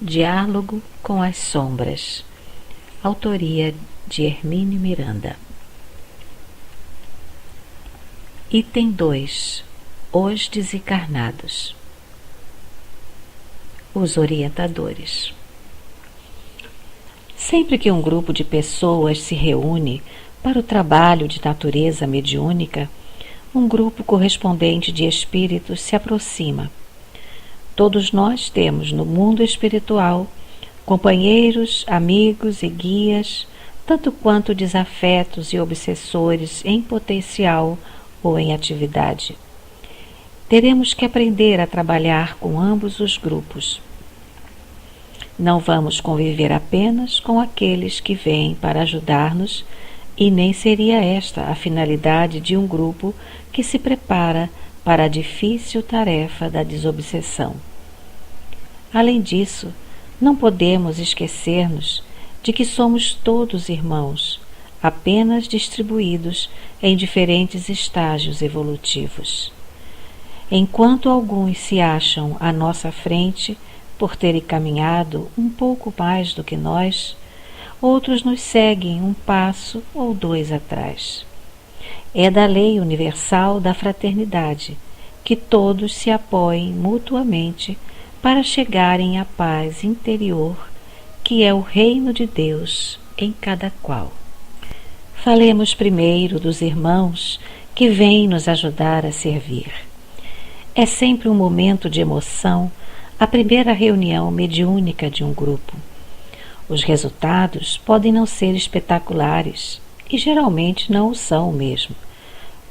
Diálogo com as Sombras. Autoria de Hermínio Miranda. Item 2. Os desencarnados. Os orientadores. Sempre que um grupo de pessoas se reúne para o trabalho de natureza mediúnica, um grupo correspondente de espíritos se aproxima. Todos nós temos no mundo espiritual companheiros, amigos e guias, tanto quanto desafetos e obsessores em potencial ou em atividade. Teremos que aprender a trabalhar com ambos os grupos. Não vamos conviver apenas com aqueles que vêm para ajudar-nos, e nem seria esta a finalidade de um grupo que se prepara para a difícil tarefa da desobsessão. Além disso, não podemos esquecer-nos de que somos todos irmãos, apenas distribuídos em diferentes estágios evolutivos. Enquanto alguns se acham à nossa frente por terem caminhado um pouco mais do que nós, outros nos seguem um passo ou dois atrás. É da lei universal da fraternidade que todos se apoiem mutuamente para chegarem à paz interior, que é o reino de Deus em cada qual. Falemos primeiro dos irmãos que vêm nos ajudar a servir. É sempre um momento de emoção a primeira reunião mediúnica de um grupo. Os resultados podem não ser espetaculares, e geralmente não o são mesmo,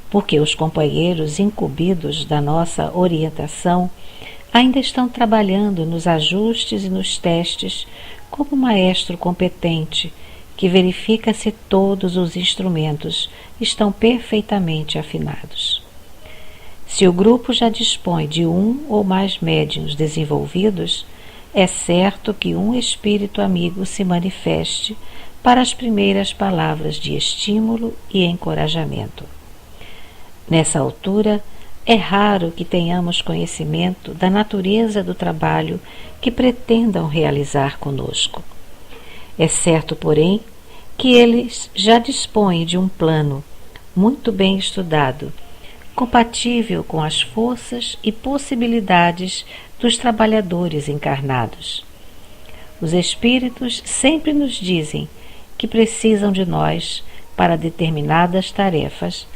porque os companheiros incumbidos da nossa orientação ainda estão trabalhando nos ajustes e nos testes como maestro competente que verifica se todos os instrumentos estão perfeitamente afinados. Se o grupo já dispõe de um ou mais médiuns desenvolvidos, é certo que um espírito amigo se manifeste para as primeiras palavras de estímulo e encorajamento. Nessa altura, é raro que tenhamos conhecimento da natureza do trabalho que pretendam realizar conosco. É certo, porém, que eles já dispõem de um plano muito bem estudado, compatível com as forças e possibilidades dos trabalhadores encarnados. Os espíritos sempre nos dizem que precisam de nós para determinadas tarefas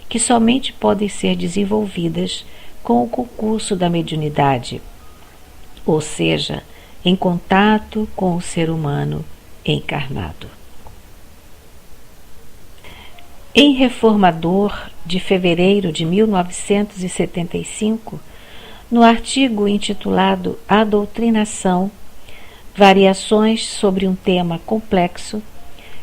que somente podem ser desenvolvidas com o concurso da mediunidade, ou seja, em contato com o ser humano encarnado. Em Reformador, de fevereiro de 1975, no artigo intitulado A Doutrinação, Variações sobre um tema complexo,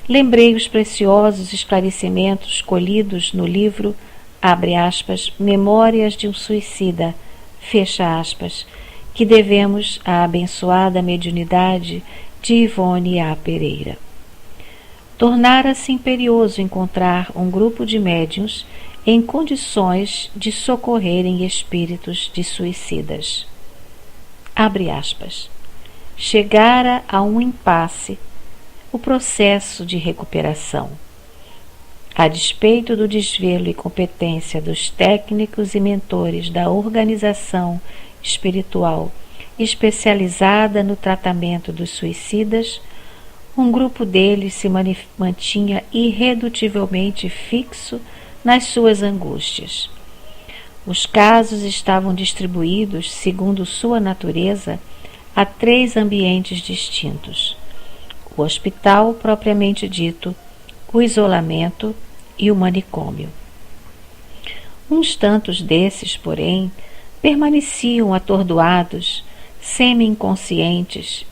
lembrei os preciosos esclarecimentos colhidos no livro, abre aspas, Memórias de um Suicida, fecha aspas, que devemos à abençoada mediunidade de Ivone A. Pereira. Tornara-se imperioso encontrar um grupo de médiuns em condições de socorrerem espíritos de suicidas. Abre aspas. Chegara a um impasse o processo de recuperação. A despeito do desvelo e competência dos técnicos e mentores da organização espiritual especializada no tratamento dos suicidas, um grupo deles se mantinha irredutivelmente fixo nas suas angústias. Os casos estavam distribuídos, segundo sua natureza, a 3 ambientes distintos: o hospital propriamente dito, o isolamento e o manicômio. Uns tantos desses, porém, permaneciam atordoados, semi-inconscientes,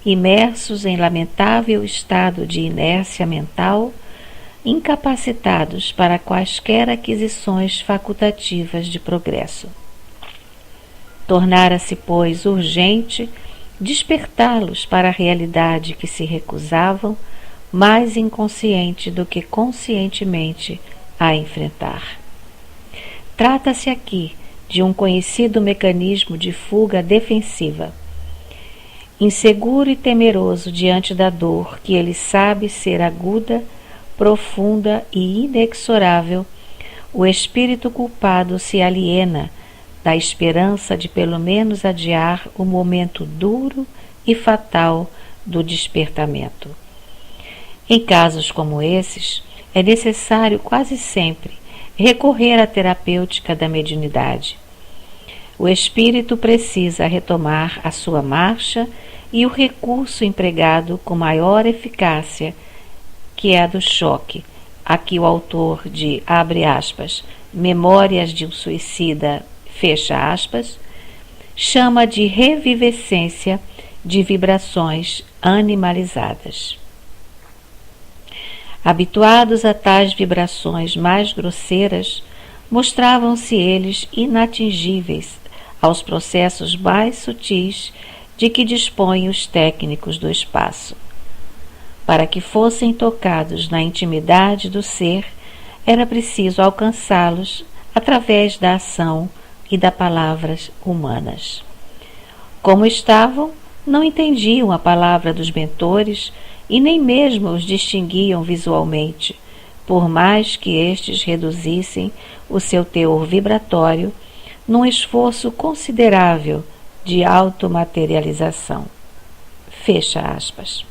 imersos em lamentável estado de inércia mental, incapacitados para quaisquer aquisições facultativas de progresso. Tornara-se, pois, urgente despertá-los para a realidade que se recusavam, mais inconsciente do que conscientemente, a enfrentar. Trata-se aqui de um conhecido mecanismo de fuga defensiva. inseguro e temeroso diante da dor que ele sabe ser aguda, profunda e inexorável, o espírito culpado se aliena da esperança de pelo menos adiar o momento duro e fatal do despertamento. Em casos como esses, é necessário quase sempre recorrer à terapêutica da mediunidade. O espírito precisa retomar a sua marcha e o recurso empregado com maior eficácia, que é a do choque, a que o autor de, abre aspas, Memórias de um Suicida, fecha aspas, chama de revivescência de vibrações animalizadas. Habituados a tais vibrações mais grosseiras, mostravam-se eles inatingíveis aos processos mais sutis de que dispõem os técnicos do espaço. Para que fossem tocados na intimidade do ser, era preciso alcançá-los através da ação e das palavras humanas. Como estavam, não entendiam a palavra dos mentores e nem mesmo os distinguiam visualmente, por mais que estes reduzissem o seu teor vibratório num esforço considerável de automaterialização. Fecha aspas.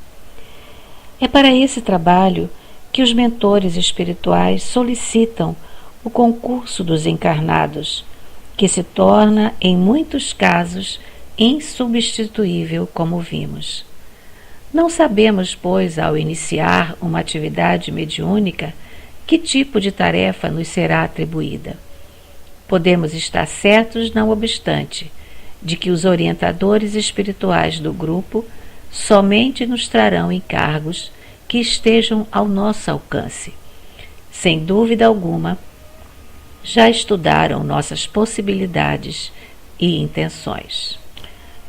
É para esse trabalho que os mentores espirituais solicitam o concurso dos encarnados, que se torna, em muitos casos, insubstituível, como vimos. Não sabemos, pois, ao iniciar uma atividade mediúnica, que tipo de tarefa nos será atribuída. Podemos estar certos, não obstante, de que os orientadores espirituais do grupo somente nos trarão encargos que estejam ao nosso alcance. Sem dúvida alguma, já estudaram nossas possibilidades e intenções.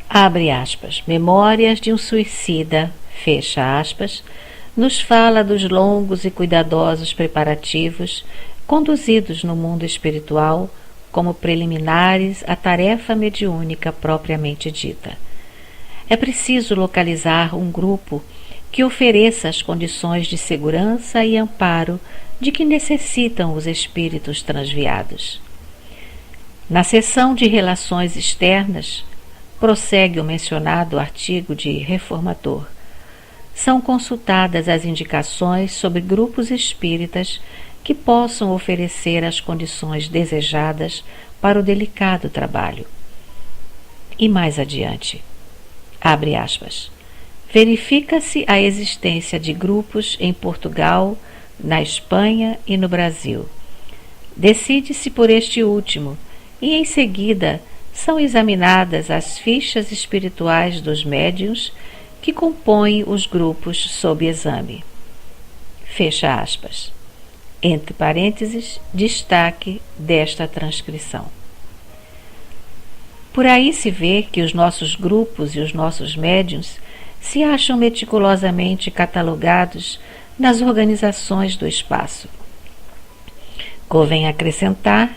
Abre aspas, Memórias de um Suicida, fecha aspas, nos fala dos longos e cuidadosos preparativos conduzidos no mundo espiritual como preliminares à tarefa mediúnica propriamente dita. É preciso localizar um grupo que ofereça as condições de segurança e amparo de que necessitam os espíritos transviados. Na seção de Relações Externas, prossegue o mencionado artigo de Reformador, são consultadas as indicações sobre grupos espíritas que possam oferecer as condições desejadas para o delicado trabalho. E mais adiante, abre aspas, verifica-se a existência de grupos em Portugal, na Espanha e no Brasil. Decide-se por este último e, em seguida, são examinadas as fichas espirituais dos médiuns que compõem os grupos sob exame. Fecha aspas. Entre parênteses, destaque desta transcrição. Por aí se vê que os nossos grupos e os nossos médiuns se acham meticulosamente catalogados nas organizações do espaço. Convém acrescentar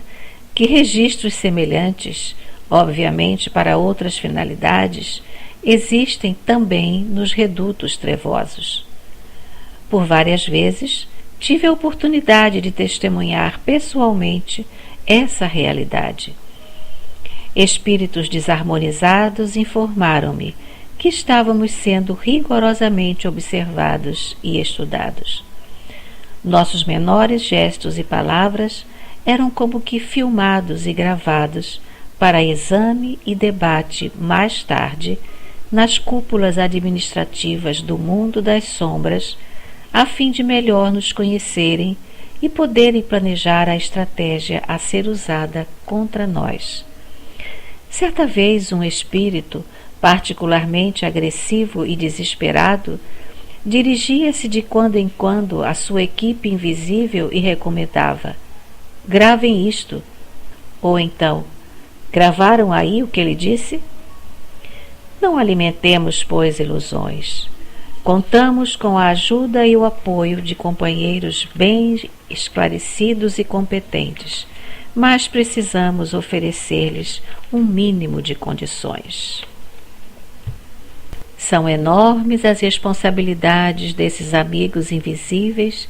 que registros semelhantes, obviamente para outras finalidades, existem também nos redutos trevosos. Por várias vezes, tive a oportunidade de testemunhar pessoalmente essa realidade. Espíritos desarmonizados informaram-me que estávamos sendo rigorosamente observados e estudados. Nossos menores gestos e palavras eram como que filmados e gravados para exame e debate mais tarde nas cúpulas administrativas do mundo das sombras, a fim de melhor nos conhecerem e poderem planejar a estratégia a ser usada contra nós. Certa vez um espírito, particularmente agressivo e desesperado, dirigia-se de quando em quando à sua equipe invisível e recomendava: gravem isto. Ou então: gravaram aí o que ele disse? Não alimentemos, pois, ilusões. Contamos com a ajuda e o apoio de companheiros bem esclarecidos e competentes, mas precisamos oferecer-lhes um mínimo de condições. São enormes as responsabilidades desses amigos invisíveis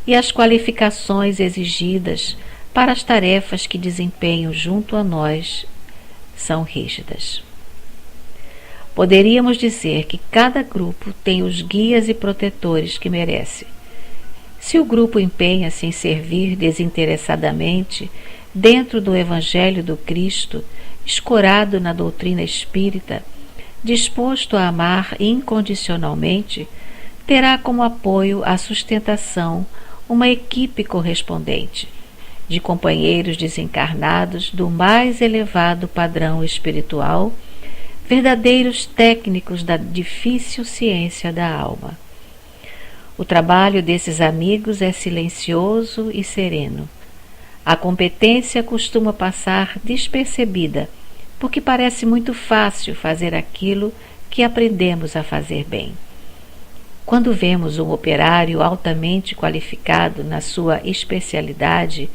e as qualificações exigidas para as tarefas que desempenham junto a nós são rígidas. Poderíamos dizer que cada grupo tem os guias e protetores que merece. Se o grupo empenha-se em servir desinteressadamente dentro do Evangelho do Cristo, escorado na doutrina espírita, disposto a amar incondicionalmente, terá como apoio a sustentação uma equipe correspondente, de companheiros desencarnados do mais elevado padrão espiritual, verdadeiros técnicos da difícil ciência da alma. O trabalho desses amigos é silencioso e sereno. A competência costuma passar despercebida, porque parece muito fácil fazer aquilo que aprendemos a fazer bem. Quando vemos um operário altamente qualificado na sua especialidade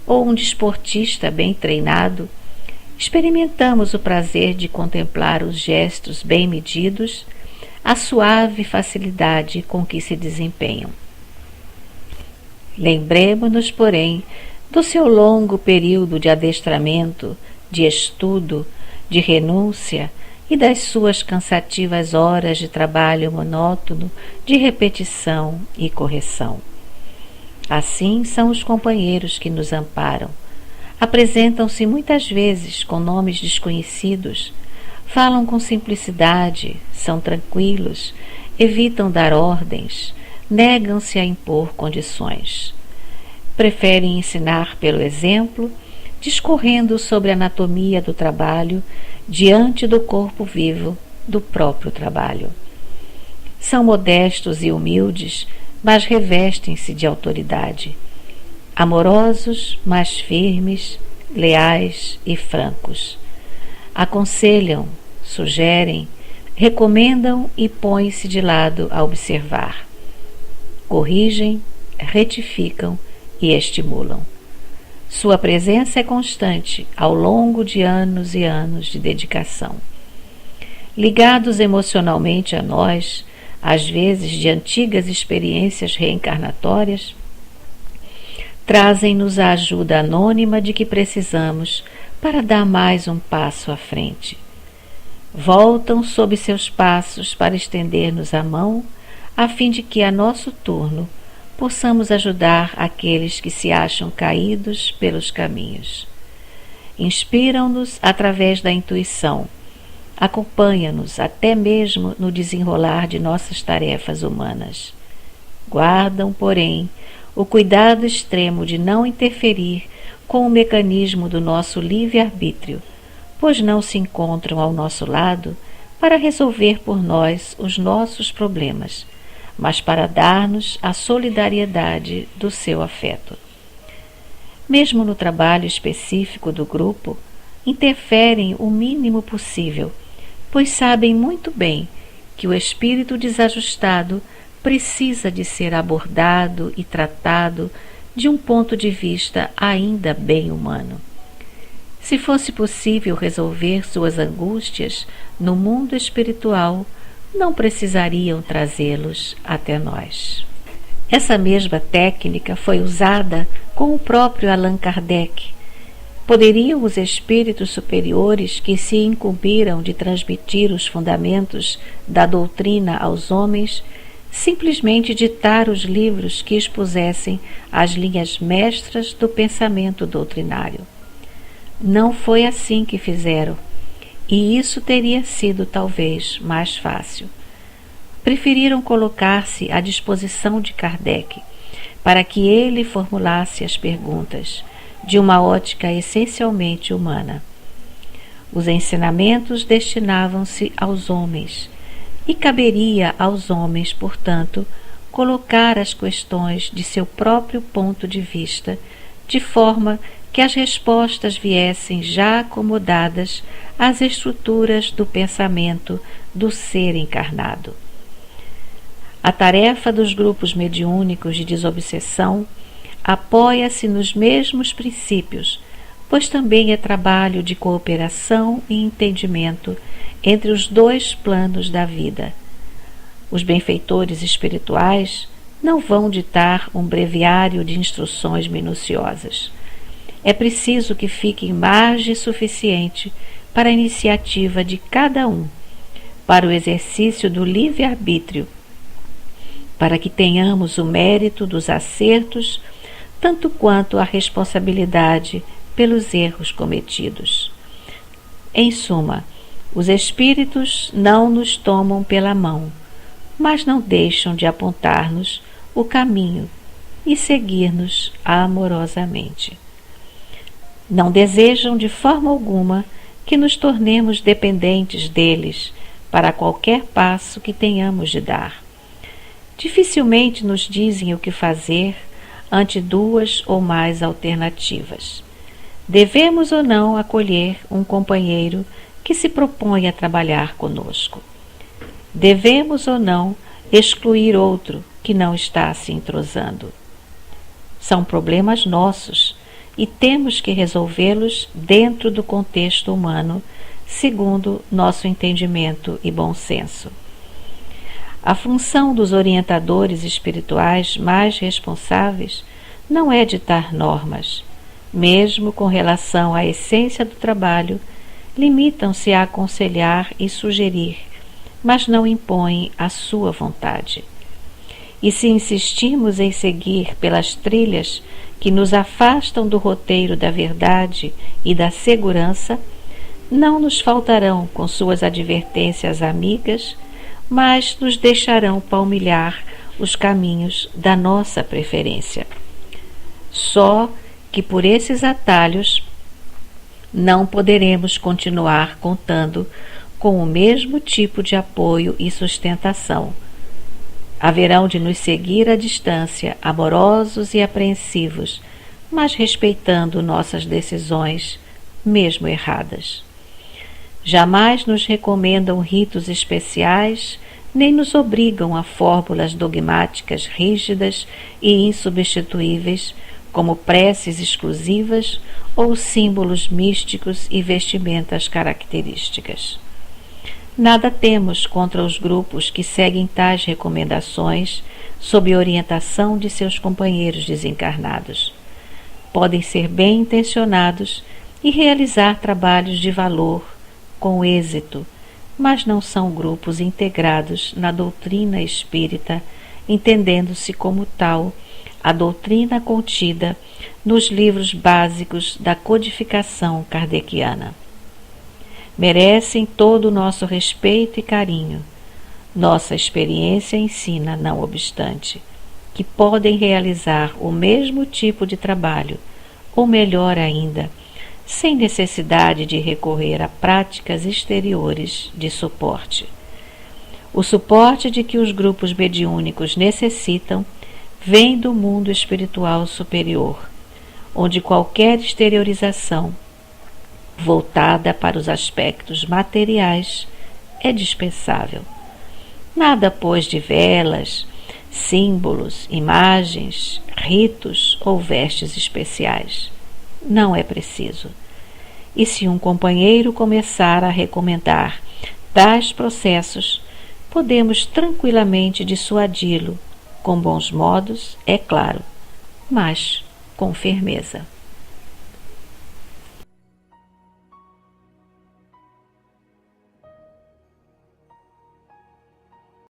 ou um desportista bem treinado, experimentamos o prazer de contemplar os gestos bem medidos, a suave facilidade com que se desempenham. Lembremo-nos, porém, do seu longo período de adestramento, de estudo, de renúncia e das suas cansativas horas de trabalho monótono, de repetição e correção. Assim são os companheiros que nos amparam. Apresentam-se muitas vezes com nomes desconhecidos, falam com simplicidade, são tranquilos, evitam dar ordens, negam-se a impor condições. Preferem ensinar pelo exemplo, discorrendo sobre a anatomia do trabalho diante do corpo vivo do próprio trabalho. São modestos e humildes, mas revestem-se de autoridade. Amorosos, mas firmes, leais e francos. Aconselham, sugerem, recomendam e põem-se de lado a observar. Corrigem, retificam e estimulam. Sua presença é constante ao longo de anos e anos de dedicação. Ligados emocionalmente a nós, às vezes de antigas experiências reencarnatórias, trazem-nos a ajuda anônima de que precisamos para dar mais um passo à frente. Voltam sob seus passos para estender-nos a mão, a fim de que, a nosso turno, possamos ajudar aqueles que se acham caídos pelos caminhos. Inspiram-nos através da intuição, acompanham-nos até mesmo no desenrolar de nossas tarefas humanas. Guardam, porém, o cuidado extremo de não interferir com o mecanismo do nosso livre-arbítrio, pois não se encontram ao nosso lado para resolver por nós os nossos problemas, mas para dar-nos a solidariedade do seu afeto. Mesmo no trabalho específico do grupo, interferem o mínimo possível, pois sabem muito bem que o espírito desajustado precisa de ser abordado e tratado de um ponto de vista ainda bem humano. Se fosse possível resolver suas angústias no mundo espiritual, não precisariam trazê-los até nós. Essa mesma técnica foi usada com o próprio Allan Kardec. Poderiam os espíritos superiores que se incumbiram de transmitir os fundamentos da doutrina aos homens simplesmente ditar os livros que expusessem as linhas mestras do pensamento doutrinário? Não foi assim que fizeram, e isso teria sido talvez mais fácil. Preferiram colocar-se à disposição de Kardec, para que ele formulasse as perguntas, de uma ótica essencialmente humana. Os ensinamentos destinavam-se aos homens, e caberia aos homens, portanto, colocar as questões de seu próprio ponto de vista, de forma que as respostas viessem já acomodadas às estruturas do pensamento do ser encarnado. A tarefa dos grupos mediúnicos de desobsessão apoia-se nos mesmos princípios, pois também é trabalho de cooperação e entendimento entre os dois planos da vida. Os benfeitores espirituais não vão ditar um breviário de instruções minuciosas. É preciso que fique margem suficiente para a iniciativa de cada um, para o exercício do livre-arbítrio, para que tenhamos o mérito dos acertos, tanto quanto a responsabilidade pelos erros cometidos. Em suma, os espíritos não nos tomam pela mão, mas não deixam de apontar-nos o caminho e seguir-nos amorosamente. Não desejam de forma alguma que nos tornemos dependentes deles para qualquer passo que tenhamos de dar. Dificilmente nos dizem o que fazer ante duas ou mais alternativas. Devemos ou não acolher um companheiro que se propõe a trabalhar conosco? Devemos ou não excluir outro que não está se entrosando? São problemas nossos e temos que resolvê-los dentro do contexto humano, segundo nosso entendimento e bom senso. A função dos orientadores espirituais mais responsáveis não é ditar normas. Mesmo com relação à essência do trabalho, limitam-se a aconselhar e sugerir, mas não impõem a sua vontade. E se insistimos em seguir pelas trilhas que nos afastam do roteiro da verdade e da segurança, não nos faltarão com suas advertências amigas, mas nos deixarão palmilhar os caminhos da nossa preferência. Só que por esses atalhos não poderemos continuar contando com o mesmo tipo de apoio e sustentação. Haverão de nos seguir à distância, amorosos e apreensivos, mas respeitando nossas decisões, mesmo erradas. Jamais nos recomendam ritos especiais, nem nos obrigam a fórmulas dogmáticas rígidas e insubstituíveis, como preces exclusivas ou símbolos místicos e vestimentas características. Nada temos contra os grupos que seguem tais recomendações sob orientação de seus companheiros desencarnados. Podem ser bem intencionados e realizar trabalhos de valor com êxito, mas não são grupos integrados na doutrina espírita, entendendo-se como tal a doutrina contida nos livros básicos da codificação kardeciana. Merecem todo o nosso respeito e carinho. Nossa experiência ensina, não obstante, que podem realizar o mesmo tipo de trabalho, ou melhor ainda, sem necessidade de recorrer a práticas exteriores de suporte. O suporte de que os grupos mediúnicos necessitam vem do mundo espiritual superior, onde qualquer exteriorização voltada para os aspectos materiais é dispensável. Nada, pois, de velas, símbolos, imagens, ritos ou vestes especiais. Não é preciso. E se um companheiro começar a recomendar tais processos, podemos tranquilamente dissuadi-lo, com bons modos, é claro, mas com firmeza.